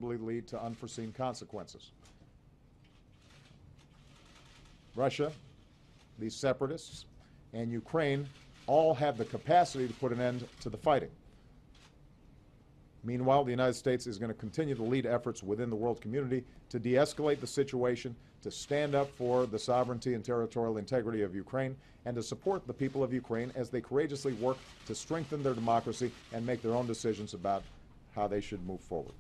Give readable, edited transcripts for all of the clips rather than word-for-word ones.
lead to unforeseen consequences. Russia, these separatists, and Ukraine all have the capacity to put an end to the fighting. Meanwhile, the United States is going to continue to lead efforts within the world community to de-escalate the situation, to stand up for the sovereignty and territorial integrity of Ukraine, and to support the people of Ukraine as they courageously work to strengthen their democracy and make their own decisions about how they should move forward.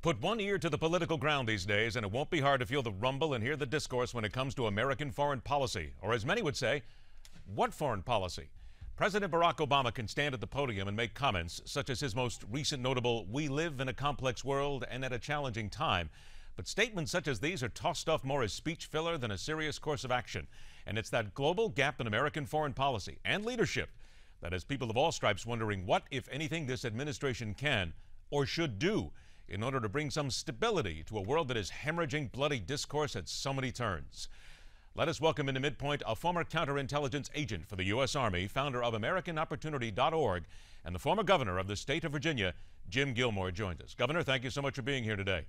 Put one ear to the political ground these days, and it won't be hard to feel the rumble and hear the discourse when it comes to American foreign policy. Or as many would say, what foreign policy? President Barack Obama can stand at the podium and make comments such as his most recent notable, "We live in a complex world and at a challenging time." But statements such as these are tossed off more as speech filler than a serious course of action. And it's that global gap in American foreign policy and leadership that has people of all stripes wondering what, if anything, this administration can or should do in order to bring some stability to a world that is hemorrhaging bloody discourse at so many turns. Let us welcome into MidPoint a former counterintelligence agent for the U.S. Army, founder of AmericanOpportunity.org, and the former governor of the state of Virginia, Jim Gilmore, joins us. Governor, thank you so much for being here today.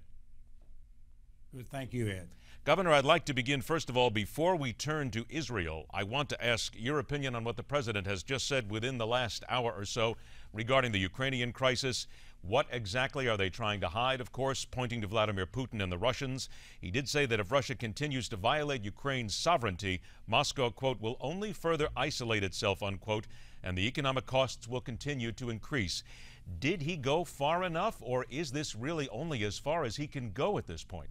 Thank you, Ed. Governor, I'd like to begin, first of all, before we turn to Israel, I want to ask your opinion on what the president has just said within the last hour or so regarding the Ukrainian crisis. What exactly are they trying to hide? Of course, pointing to Vladimir Putin and the Russians. He did say that if Russia continues to violate Ukraine's sovereignty, Moscow, quote, will only further isolate itself, unquote, and the economic costs will continue to increase. Did he go far enough, or is this really only as far as he can go at this point?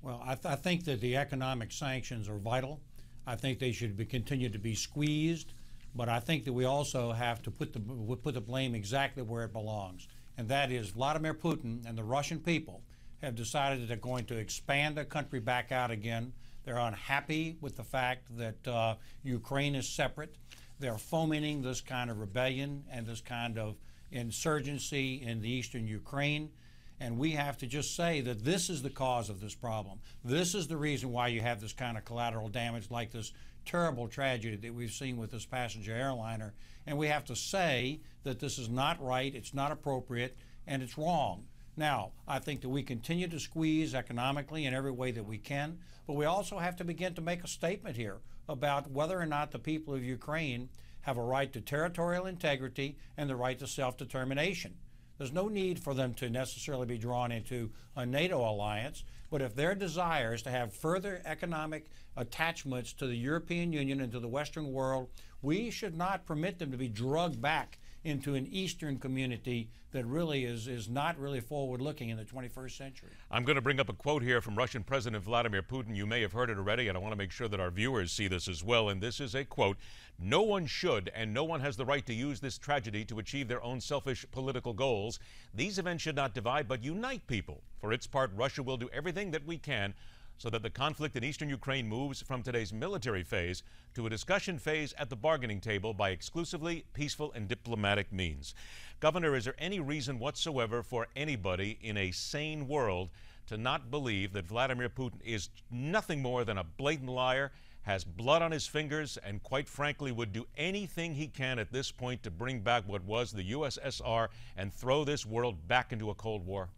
Well, I think that the economic sanctions are vital. I think they should continue to be squeezed, but I think that we also have to put the blame exactly where it belongs, and that is Vladimir Putin and the Russian people have decided that they're going to expand their country back out again. They're unhappy with the fact that Ukraine is separate. They're fomenting this kind of rebellion and this kind of insurgency in the eastern Ukraine. And we have to just say that this is the cause of this problem. This is the reason why you have this kind of collateral damage like this terrible tragedy that we've seen with this passenger airliner. And we have to say that this is not right, it's not appropriate, and it's wrong. Now, I think that we continue to squeeze economically in every way that we can, but we also have to begin to make a statement here about whether or not the people of Ukraine have a right to territorial integrity and the right to self-determination. There's no need for them to necessarily be drawn into a NATO alliance, but if their desire is to have further economic attachments to the European Union and to the Western world, we should not permit them to be drugged back into an Eastern community that really is not really forward-looking in the 21st century. I'm going to bring up a quote here from Russian President Vladimir Putin. You may have heard it already, and I want to make sure that our viewers see this as well. And this is a quote: "No one should and no one has the right to use this tragedy to achieve their own selfish political goals. These events should not divide but unite people. For its part, Russia will do everything that we can so that the conflict in eastern Ukraine moves from today's military phase to a discussion phase at the bargaining table by exclusively peaceful and diplomatic means." Governor, is there any reason whatsoever for anybody in a sane world to not believe that Vladimir Putin is nothing more than a blatant liar, has blood on his fingers, and quite frankly would do anything he can at this point to bring back what was the USSR and throw this world back into a Cold War?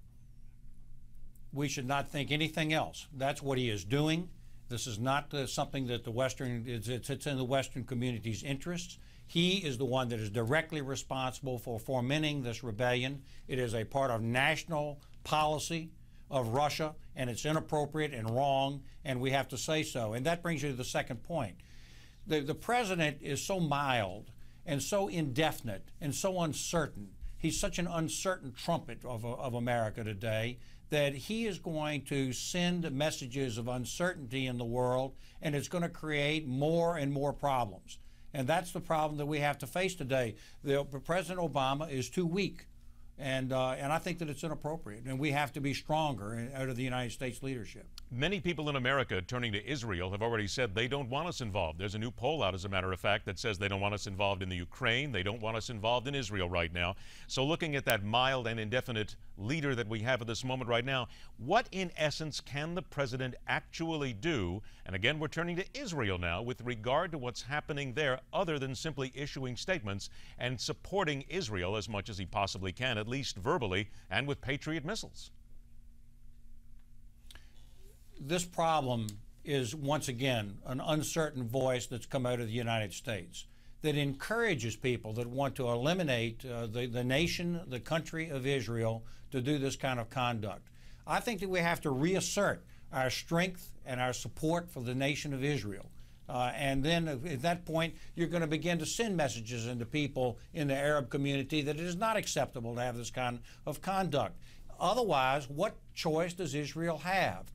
We should not think anything else. That's what he is doing. This is not something that it's in the Western community's interests. He is the one that is directly responsible for fomenting this rebellion. It is a part of national policy of Russia, and it's inappropriate and wrong, and we have to say so. And that brings you to the second point. The president is so mild and so indefinite and so uncertain. He's such an uncertain trumpet of America today that he is going to send messages of uncertainty in the world, and it's going to create more and more problems. And that's the problem that we have to face today. President Obama is too weak, and I think that it's inappropriate, and we have to be stronger out of the United States leadership. Many people in America turning to Israel have already said they don't want us involved. There's a new poll out, as a matter of fact, that says they don't want us involved in the Ukraine. They don't want us involved in Israel right now. So looking at that mild and indefinite leader that we have at this moment right now. What, in essence, can the president actually do? And again, we're turning to Israel now with regard to what's happening there, other than simply issuing statements and supporting Israel as much as he possibly can, at least verbally, and with Patriot missiles. This problem is, once again, an uncertain voice that's come out of the United States that encourages people that want to eliminate the nation, the country of Israel, to do this kind of conduct. I think that we have to reassert our strength and our support for the nation of Israel. And then at that point, you're going to begin to send messages into people in the Arab community that it is not acceptable to have this kind of conduct. Otherwise, what choice does Israel have?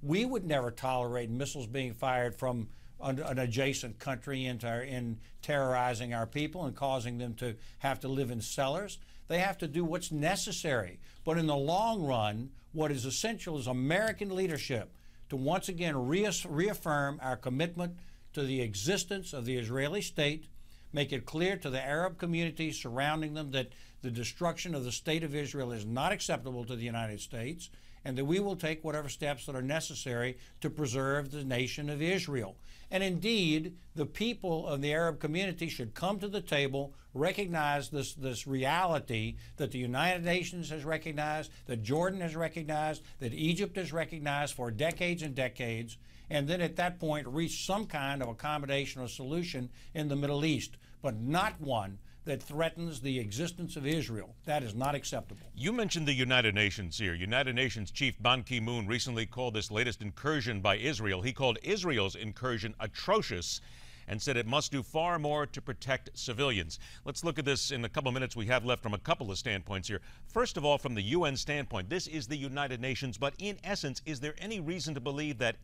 We would never tolerate missiles being fired from an adjacent country in terrorizing our people and causing them to have to live in cellars. They have to do what's necessary. But in the long run, what is essential is American leadership to once again reaffirm our commitment to the existence of the Israeli state, make it clear to the Arab community surrounding them that the destruction of the state of Israel is not acceptable to the United States, and that we will take whatever steps that are necessary to preserve the nation of Israel. And indeed, the people of the Arab community should come to the table, recognize this reality that the United Nations has recognized, that Jordan has recognized, that Egypt has recognized for decades and decades, and then at that point reach some kind of accommodation or solution in the Middle East, but not one that threatens the existence of Israel. That is not acceptable. You mentioned the United Nations here. United Nations Chief Ban Ki-moon recently called this latest incursion by Israel. He called Israel's incursion atrocious and said it must do far more to protect civilians. Let's look at this in the couple minutes we have left from a couple of standpoints here. First of all, from the UN standpoint, this is the United Nations, but in essence, is there any reason to believe that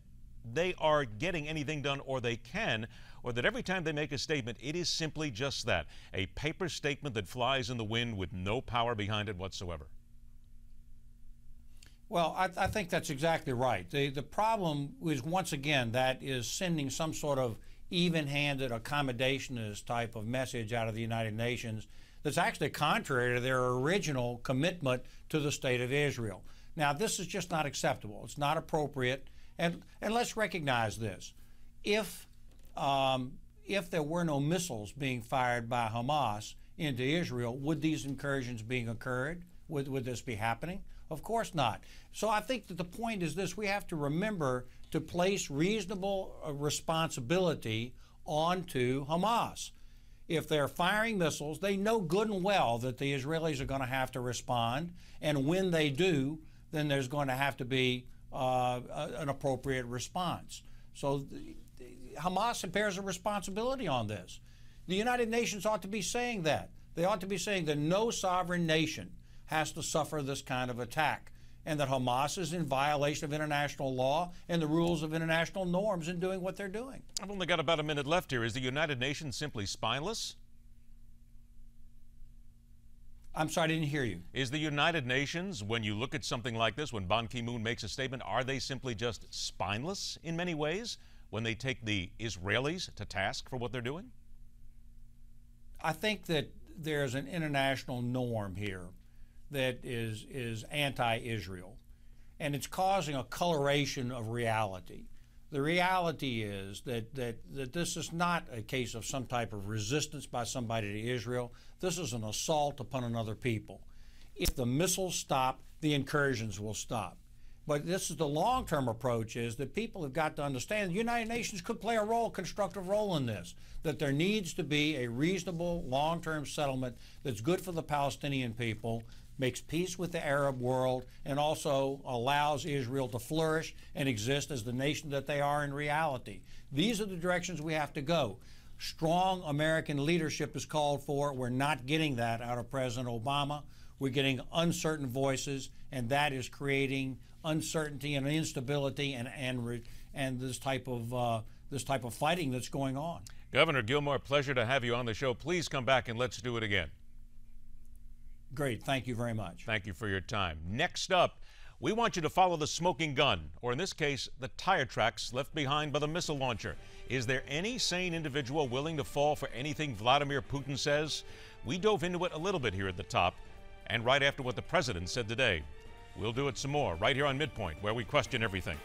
they are getting anything done, or they can, or that every time they make a statement, it is simply just that, a paper statement that flies in the wind with no power behind it whatsoever? Well, I think that's exactly right. The problem is, once again, that is sending some sort of even-handed accommodationist type of message out of the United Nations that's actually contrary to their original commitment to the state of Israel. Now, this is just not acceptable. It's not appropriate. And let's recognize this. If there were no missiles being fired by Hamas into Israel, would these incursions being occurred? Would this be happening? Of course not. So I think that the point is this: we have to remember to place reasonable responsibility onto Hamas. If they're firing missiles, they know good and well that the Israelis are going to have to respond, and when they do, then there's going to have to be an appropriate response. So Hamas bears a responsibility on this. The United Nations ought to be saying that. They ought to be saying that no sovereign nation has to suffer this kind of attack, and that Hamas is in violation of international law and the rules of international norms in doing what they're doing. I've only got about a minute left here. Is the United Nations simply spineless? I'm sorry, I didn't hear you. Is the United Nations, when you look at something like this, when Ban Ki-moon makes a statement, are they simply just spineless in many ways when they take the Israelis to task for what they're doing? I think that there's an international norm here that is anti-Israel, and it's causing a coloration of reality. The reality is that this is not a case of some type of resistance by somebody to Israel. This is an assault upon another people. If the missiles stop, the incursions will stop. But this is the long-term approach, is that people have got to understand the United Nations could play a role, constructive role in this, that there needs to be a reasonable long-term settlement that's good for the Palestinian people, makes peace with the Arab world, and also allows Israel to flourish and exist as the nation that they are in reality. These are the directions we have to go. Strong American leadership is called for. We're not getting that out of President Obama. We're getting uncertain voices, and that is creating uncertainty and instability and this type of fighting that's going on. Governor Gilmore, pleasure to have you on the show. Please come back and let's do it again. Great. Thank you very much. Thank you for your time. Next up, we want you to follow the smoking gun, or in this case, the tire tracks left behind by the missile launcher. Is there any sane individual willing to fall for anything Vladimir Putin says? We dove into it a little bit here at the top. and right after what the president said today. We'll do it some more right here on MidPoint, where we question everything.